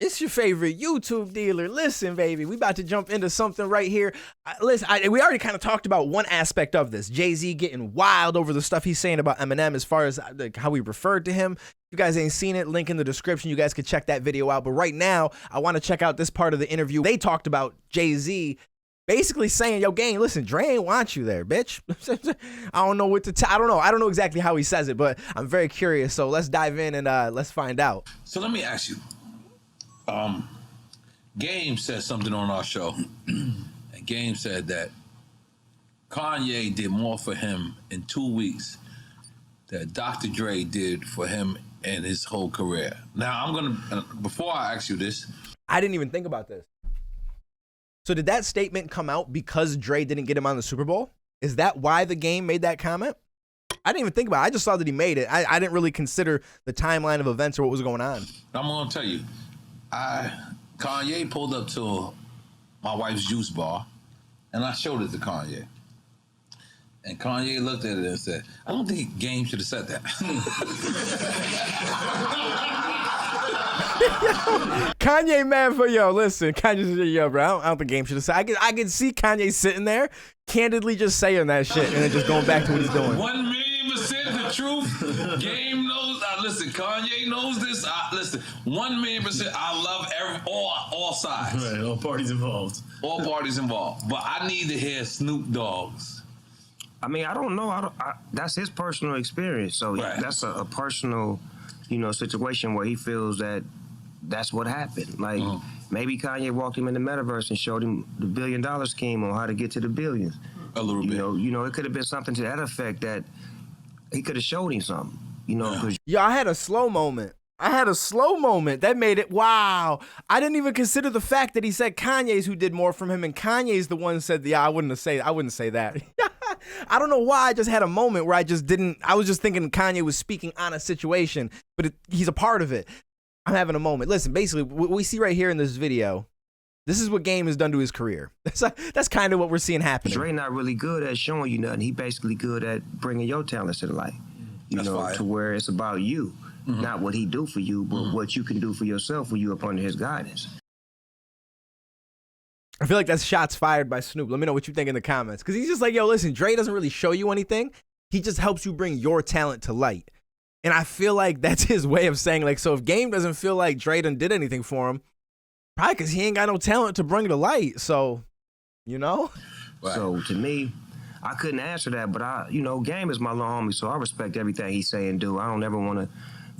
It's your favorite YouTube dealer. Listen, baby, we about to jump into something right here. Listen, we already kind of talked about one aspect of this. Jay-Z getting wild over the stuff he's saying about Eminem as far as like, how we referred to him. If you guys ain't seen it, link in the description. You guys can check that video out. But right now, I want to check out this part of the interview. They talked about Jay-Z basically saying, yo, gang, listen, Dre ain't want you there, bitch. I don't know what to I don't know. I don't know exactly how he says it, but I'm very curious. So let's dive in and let's find out. So let me ask you. Game said something on our show, and Game said that Kanye did more for him in 2 weeks that Dr. Dre did for him and his whole career. Now, I'm gonna, before I ask you this. I didn't even think about this. So did that statement come out because Dre didn't get him on the Super Bowl? Is that why the Game made that comment? I didn't even think about it. I just saw that he made it. I didn't really consider the timeline of events or what was going on. I'm gonna tell you. Kanye pulled up to my wife's juice bar, and I showed it to Kanye. And Kanye looked at it and said, I don't think Game should have said that. Kanye mad for listen, Kanye said, yo, bro, I don't think Game should have said. I can see Kanye sitting there, candidly just saying that shit, and then just going back to what he's doing. 1,000,000% the truth. Game knows. Listen, Kanye knows this. Listen, 1,000,000%. I love all sides. Right, all parties involved. All parties involved. But I need to hear Snoop Dogg's. I mean, I don't know. That's his personal experience. So right. That's a personal, situation where he feels that that's what happened. Like maybe Kanye walked him in the metaverse and showed him the $1 billion scheme on how to get to the billions. A little bit. It could have been something to that effect that he could have showed him something. Yeah, I had a slow moment. That made it, wow. I didn't even consider the fact that he said Kanye's who did more from him, and Kanye's the one who said, I wouldn't say that. I don't know why. I just had a moment where I was just thinking Kanye was speaking on a situation, but he's a part of it. I'm having a moment. Listen, basically, what we see right here in this video, this is what Game has done to his career. That's kind of what we're seeing happening. Dre not really good at showing you nothing. He basically good at bringing your talents to the light. To where it's about you, not what he do for you, but what you can do for yourself when you up under his guidance. I feel like that's shots fired by Snoop. Let me know what you think in the comments. Because he's just like, yo, listen, Dre doesn't really show you anything. He just helps you bring your talent to light. And I feel like that's his way of saying, like, so if Game doesn't feel like Dre done did anything for him, probably because he ain't got no talent to bring to light. So, Right. So to me, I couldn't answer that, but Game is my little homie, so I respect everything he say and do. I don't ever want to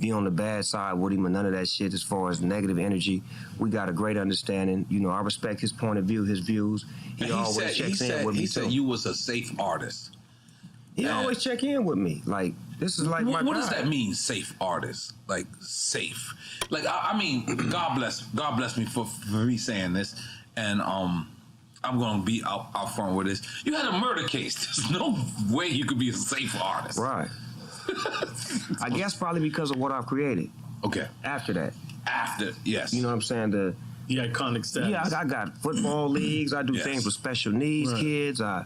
be on the bad side with him or none of that shit as far as negative energy. We got a great understanding. I respect his point of view, his views. He always checks in with me. He said you was a safe artist. He always check in with me. Like, this is like my What does that mean, safe artist? Like, safe? Like, I mean, God bless me for me saying this. And, I'm going to be out front with this. You had a murder case. There's no way you could be a safe artist. Right. I guess probably because of what I've created. Okay. After that. Yes. You know what I'm saying? The iconic status. Yeah, I got football leagues. I do things with special needs kids. I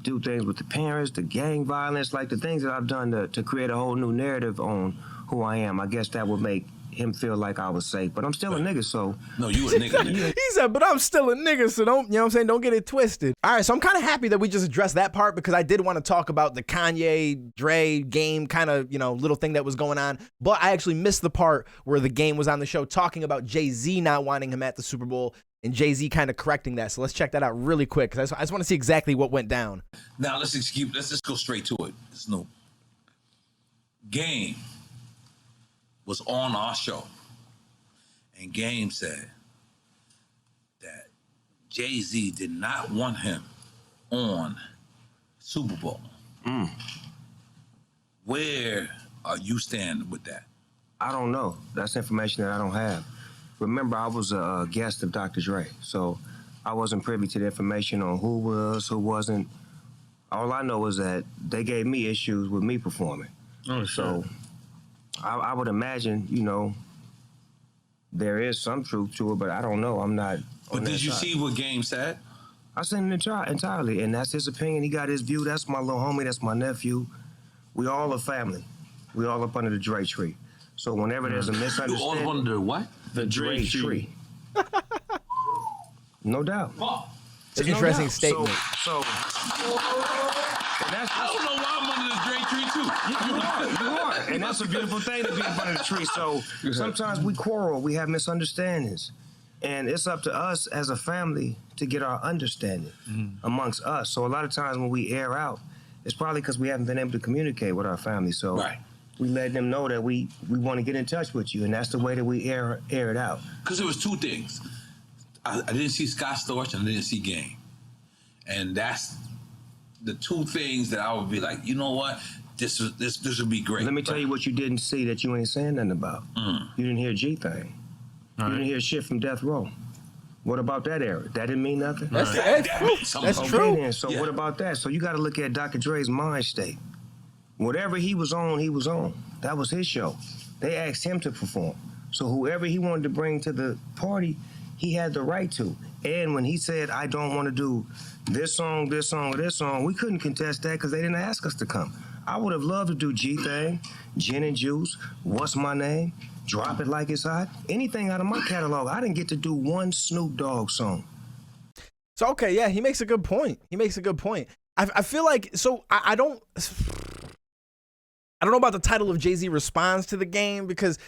do things with the parents, the gang violence, like the things that I've done to create a whole new narrative on who I am. I guess that would make him feel like I was safe, but I'm still a nigga, so. No, you a nigga. He said, but I'm still a nigga, so don't, don't get it twisted. All right, so I'm kind of happy that we just addressed that part because I did want to talk about the Kanye, Dre, Game kind of, little thing that was going on, but I actually missed the part where the Game was on the show talking about Jay-Z not wanting him at the Super Bowl and Jay-Z kind of correcting that. So let's check that out really quick because I just want to see exactly what went down. Now, let's just go straight to it, Snoop. Game was on our show, and Game said that Jay-Z did not want him on Super Bowl. Where are you standing with that? I don't know. That's information that I don't have. Remember, I was a guest of Dr. Dre, so I wasn't privy to the information on who was, who wasn't. All I know is that they gave me issues with me performing. Oh, sure. So I would imagine, there is some truth to it, but I don't know. I'm not. But did you see what Game said? I seen it entirely, and that's his opinion. He got his view. That's my little homie. That's my nephew. We all a family. We all up under the Dre tree. So whenever there's a misunderstanding. You all up under the what? The Dre tree. No doubt. It's an interesting statement. So and that's I don't know why I'm under the Dre tree too. you are. And that's a beautiful thing to be up under the tree. So sometimes we quarrel, we have misunderstandings. And it's up to us as a family to get our understanding amongst us. So a lot of times when we air out, it's probably because we haven't been able to communicate with our family. So we let them know that we want to get in touch with you, and that's the way that we air it out. Because there was two things. I didn't see Scott Storch and I didn't see Game. And that's the two things that I would be like, you know what? This would be great. Let me tell you what you didn't see that you ain't saying nothing about. You didn't hear G-Thing. You didn't hear shit from Death Row. What about that era? That didn't mean nothing? That's true. Then, so what about that? So you got to look at Dr. Dre's mind state. Whatever he was on, he was on. That was his show. They asked him to perform. So whoever he wanted to bring to the party, he had the right to. And when he said, I don't want to do this song, this song, or this song, we couldn't contest that because they didn't ask us to come. I would have loved to do G-Thing, Gin and Juice, What's My Name, Drop It Like It's Hot, anything out of my catalog. I didn't get to do one Snoop Dogg song. So, okay, yeah, he makes a good point. I feel like, so I don't know about the title of Jay-Z responds to the game because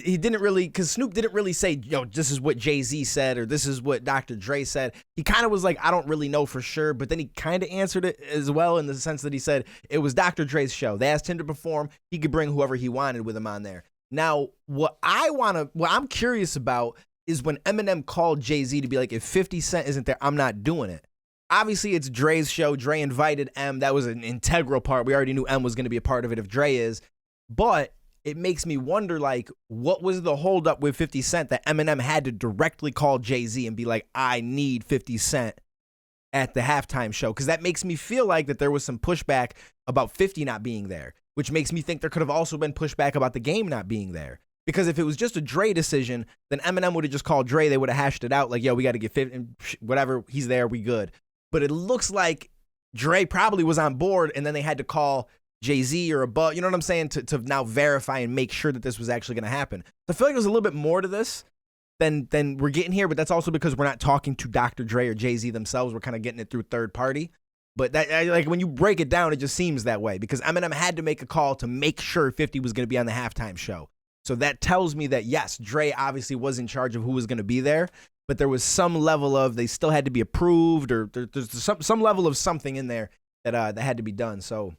Snoop didn't really say, yo, this is what Jay-Z said or this is what Dr. Dre said. He kind of was like, I don't really know for sure, but then he kind of answered it as well in the sense that he said it was Dr. Dre's show. They asked him to perform. He could bring whoever he wanted with him on there. Now, what I'm curious about is when Eminem called Jay-Z to be like, if 50 Cent isn't there, I'm not doing it. Obviously, it's Dre's show. Dre invited M. That was an integral part. We already knew M was going to be a part of it if Dre is. But it makes me wonder, like, what was the holdup with 50 Cent that Eminem had to directly call Jay-Z and be like, I need 50 Cent at the halftime show? Because that makes me feel like that there was some pushback about 50 not being there, which makes me think there could have also been pushback about the game not being there. Because if it was just a Dre decision, then Eminem would have just called Dre. They would have hashed it out like, yo, we got to get 50, whatever, he's there, we good. But it looks like Dre probably was on board, and then they had to call Jay-Z or above, you know what I'm saying, to now verify and make sure that this was actually going to happen. I feel like there's a little bit more to this than we're getting here, but that's also because we're not talking to Dr. Dre or Jay-Z themselves. We're kind of getting it through third party. But that, like, when you break it down, it just seems that way because Eminem had to make a call to make sure 50 was going to be on the halftime show. So that tells me that, yes, Dre obviously was in charge of who was going to be there, but there was some level of they still had to be approved, or there's some level of something in there that had to be done. So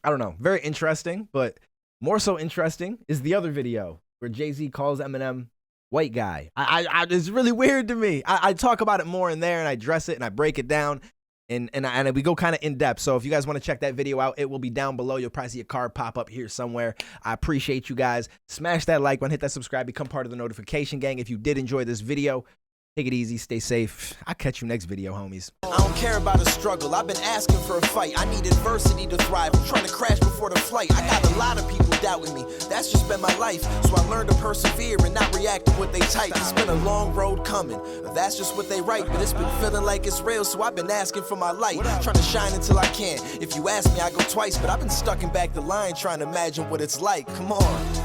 I don't know. Very interesting, but more so interesting is the other video where Jay-Z calls Eminem white guy. It's really weird to me. I talk about it more in there, and I address it, and I break it down, and we go kind of in depth. So if you guys want to check that video out, it will be down below. You'll probably see a card pop up here somewhere. I appreciate you guys. Smash that like button, hit that subscribe, become part of the notification gang. If you did enjoy this video, take it easy, stay safe. I'll catch you next video, homies. I don't care about a struggle. I've been asking for a fight. I need adversity to thrive. I'm trying to crash before the flight. I got a lot of people doubting me. That's just been my life. So I learned to persevere and not react to what they type. It's been a long road coming. That's just what they write. But it's been feeling like it's real, so I've been asking for my light. Trying to shine until I can. If you ask me, I go twice. But I've been stuck in back the line trying to imagine what it's like. Come on.